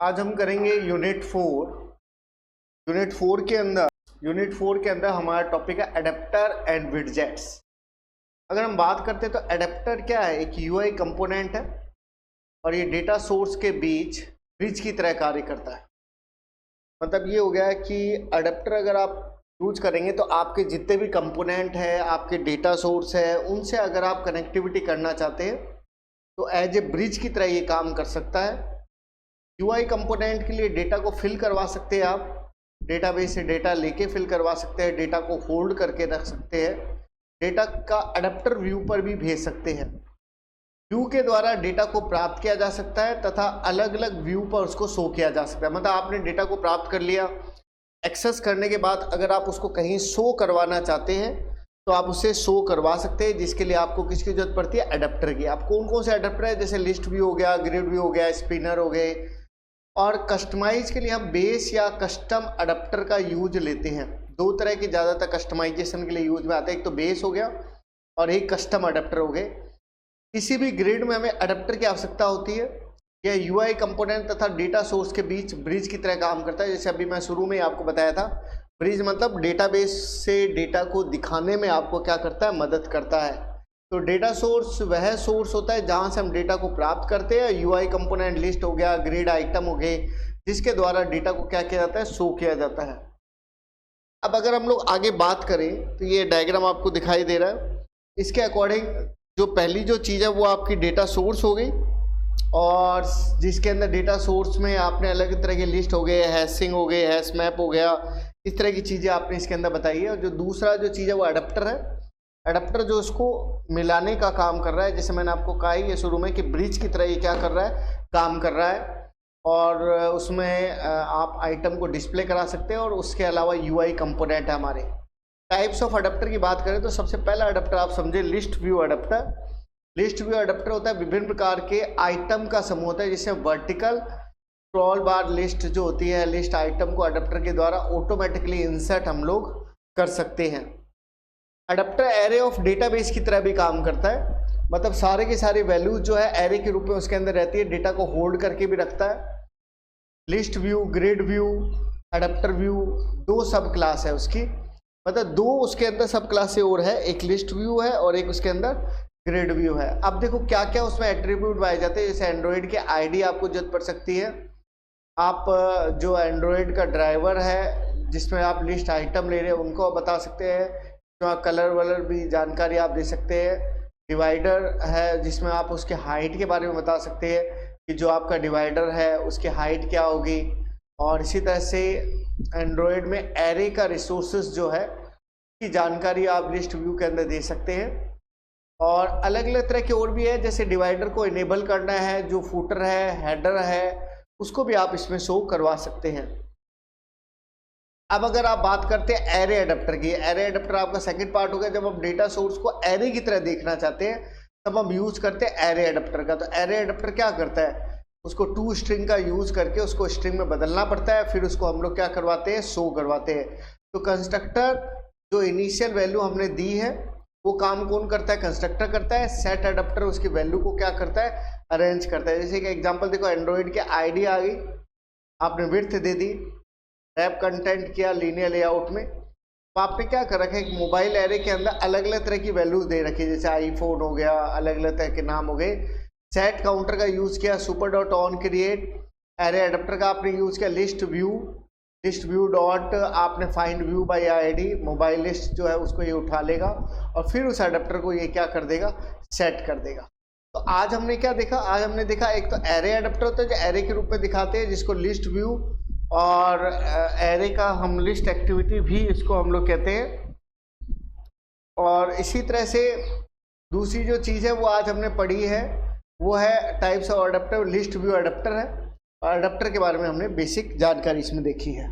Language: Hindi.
आज हम करेंगे यूनिट 4। यूनिट 4 के अंदर हमारा टॉपिक है एडेप्टर एंड विडजेट्स। अगर हम बात करते हैं तो एडेप्टर क्या है, एक यूआई कंपोनेंट है और ये डेटा सोर्स के बीच ब्रिज की तरह कार्य करता है। मतलब ये हो गया है कि एडेप्टर अगर आप यूज करेंगे तो आपके जितने भी कंपोनेंट है, आपके डेटा सोर्स है, उनसे अगर आप कनेक्टिविटी करना चाहते हैं तो एज ए ब्रिज की तरह ये काम कर सकता है। यूआई कंपोनेंट के लिए डेटा को फिल करवा सकते हैं, आप डेटाबेस से डेटा लेके फिल करवा सकते हैं, डेटा को होल्ड करके रख सकते हैं, डेटा का एडेप्टर व्यू पर भी भेज सकते हैं। व्यू के द्वारा डेटा को प्राप्त किया जा सकता है तथा अलग अलग व्यू पर उसको शो किया जा सकता है। मतलब आपने डेटा को प्राप्त कर लिया, एक्सेस करने के बाद अगर आप उसको कहीं शो करवाना चाहते हैं तो आप उसे शो करवा सकते हैं, जिसके लिए आपको किसकी जरूरत पड़ती है, एडेप्टर की। आप कौन कौन से एडेप्टर है, जैसे लिस्ट व्यू हो गया, ग्रिड व्यू हो गया, स्पिनर हो गए। और कस्टमाइज के लिए हम बेस या कस्टम एडेप्टर का यूज लेते हैं। दो तरह की ज़्यादातर कस्टमाइजेशन के लिए यूज में आते हैं, एक तो बेस हो गया और एक कस्टम एडेप्टर हो गए। किसी भी ग्रिड में हमें एडेप्टर की आवश्यकता होती है। यह यूआई कंपोनेंट तथा डेटा सोर्स के बीच ब्रिज की तरह काम करता है। जैसे अभी मैं शुरू में आपको बताया था, ब्रिज मतलब डेटाबेस से डेटा को दिखाने में आपको क्या करता है, मदद करता है। तो डेटा सोर्स वह सोर्स होता है जहां से हम डेटा को प्राप्त करते हैं। यूआई कंपोनेंट लिस्ट हो गया, ग्रिड आइटम हो गए, जिसके द्वारा डेटा को क्या किया जाता है, शो किया जाता है। अब अगर हम लोग आगे बात करें तो ये डायग्राम आपको दिखाई दे रहा है। इसके अकॉर्डिंग जो पहली जो चीज़ है वो आपकी डेटा सोर्स हो गई, और जिसके अंदर डेटा सोर्स में आपने अलग तरह के लिस्ट हो गए, हैशिंग हो गए, हैश मैप हो गया, इस तरह की चीज़ें आपने इसके अंदर बताई है। और जो दूसरा जो चीज़ है वो एडेप्टर है। एडेप्टर जो इसको मिलाने का काम कर रहा है, जैसे मैंने आपको कहा ही ये शुरू में कि ब्रिज की तरह ये क्या कर रहा है, काम कर रहा है। और उसमें आप आइटम को डिस्प्ले करा सकते हैं। और उसके अलावा यूआई कंपोनेंट है हमारे। टाइप्स ऑफ एडेप्टर की बात करें तो सबसे पहला एडेप्टर आप समझे list view adapter. List view adapter होता है विभिन्न प्रकार के आइटम का समूह होता है, जिससे वर्टिकल स्क्रॉल बार लिस्ट जो होती है, लिस्ट आइटम को एडेप्टर के द्वारा ऑटोमेटिकली इंसर्ट हम लोग कर सकते हैं। एडेप्टर एरे ऑफ डेटाबेस की तरह भी काम करता है। मतलब सारे के सारे वैल्यूज जो है एरे के रूप में उसके अंदर रहती है, डेटा को होल्ड करके भी रखता है। List view, grid view, adapter view, दो सब क्लास है उसकी। मतलब दो उसके अंदर सब क्लास और है, एक लिस्ट व्यू है और एक उसके अंदर ग्रिड व्यू है। अब देखो क्या क्या उसमें एट्रीब्यूट पाए जाते हैं। जैसे एंड्रॉयड के आईडी आपको जरूरत पड़ सकती है। आप जो एंड्रॉयड का ड्राइवर है जिसमें आप लिस्ट आइटम ले रहे हैं उनको आप बता सकते हैं। जो कलर वलर भी जानकारी आप दे सकते हैं। डिवाइडर है जिसमें आप उसके हाइट के बारे में बता सकते हैं कि जो आपका डिवाइडर है उसकी हाइट क्या होगी। और इसी तरह से एंड्रॉयड में एरे का रिसोर्सेज जो है की जानकारी आप लिस्ट व्यू के अंदर दे सकते हैं। और अलग अलग तरह के और भी है, जैसे डिवाइडर को इनेबल करना है, जो फुटर है, हेडर है, उसको भी आप इसमें शो करवा सकते हैं। अब अगर आप बात करते हैं एरे एडेप्टर की, एरे एडेप्टर आपका सेकंड पार्ट हो गया। जब हम डेटा सोर्स को एरे की तरह देखना चाहते हैं तब हम यूज करते हैं एरे एडेप्टर का। तो एरे एडेप्टर क्या करता है, उसको टू स्ट्रिंग का यूज करके उसको स्ट्रिंग में बदलना पड़ता है, फिर उसको हम लोग क्या करवाते हैं, शो करवाते हैं। तो कंस्ट्रक्टर जो इनिशियल वैल्यू हमने दी है वो काम कौन करता है, कंस्ट्रक्टर करता है। सेट एडेप्टर उसकी वैल्यू को क्या करता है, अरेंज करता है। जैसे कि एग्जांपल देखो, एंड्रॉयड के आईडी आ गई, आपने विड्थ दे दी, रैप कंटेंट किया लीनियर लेआउट में। तो आपने क्या कर रखा है, एक मोबाइल एरे के अंदर अलग अलग तरह की वैल्यूज दे रखी है, जैसे आईफोन हो गया, अलग अलग तरह के नाम हो गए। सेट काउंटर का यूज किया, super dot on create. Array adapter का आपने यूज किया लिस्ट व्यू डॉट आपने find view bye ID, mobile list जो है उसको ये उठा लेगा और फिर उस एडेप्टर को ये क्या कर देगा, सेट कर देगा। तो आज हमने क्या देखा, आज हमने देखा एक तो एरे एडेप्टर होता है जो एरे के रूप में दिखाते हैं, जिसको लिस्ट व्यू और एरे का हम लिस्ट एक्टिविटी भी इसको हम लोग कहते हैं। और इसी तरह से दूसरी जो चीज़ है वो आज हमने पढ़ी है, वो है types of adapter. List view adapter है और एडेप्टर के बारे में हमने बेसिक जानकारी इसमें देखी है।